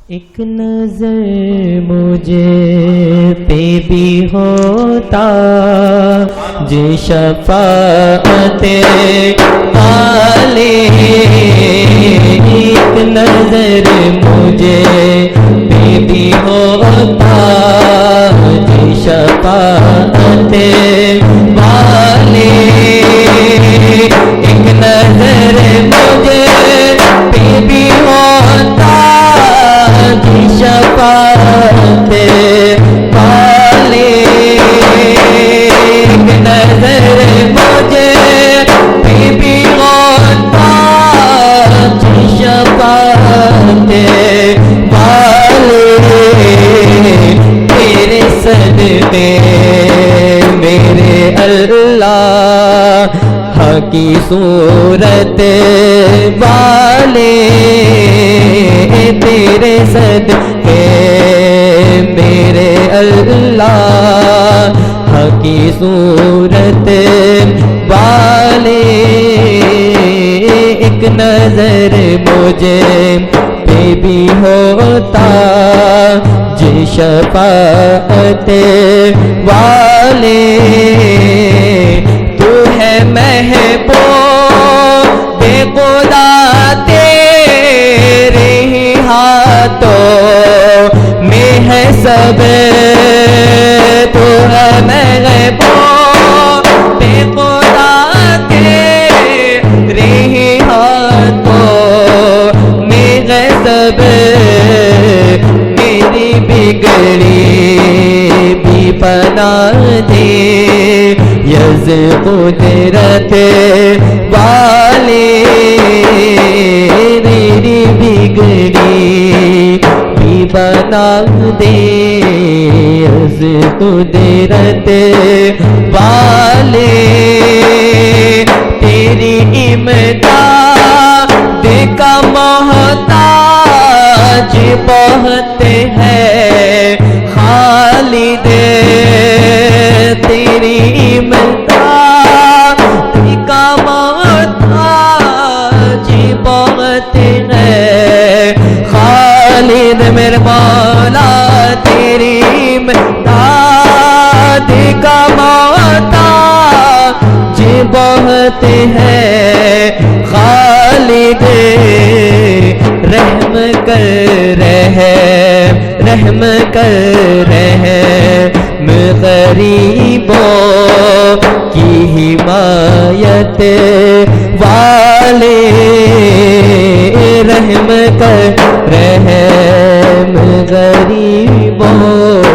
ایک نظر مجھے پہ بھی ہوتا جو شفاعت والے، ایک نظر مجھے پہ بھی ہوتا جو شفاعت والے، ایک نظر مجھے پہ بھی ہوتا کی شفاعت والے، ایک نظر مجھے پہ بھی ہوتا کی شفاعت والے، تیرے صدقے میرے اللہ کی صورت والے، تیرے صدقے میرے اللہ کی صورت والے، ایک نظر مجھے پہ بھی ہوتا جو شفاعت والے، تو ہے محبوب خدا تیرے ہی ہاتھوں میں ہے سب، تو ہے محبوب خدا تیرے ہی ہاتھوں میں ہے سب، میری بگڑی بھی پناہ دے یز قدرت والے، میری بگڑی بھی بنا دے یز قدرت والے، تیری امداد کا محتاج بہت ہے خالد، تیری امداد کا محتاج بہت ہے خالد، میرے مولا تیری امداد کا محتاج بہت ہے خالد، رحم کر رہے میں غریبوں کی حمایت والے، رحم کر رہے میں غریبوں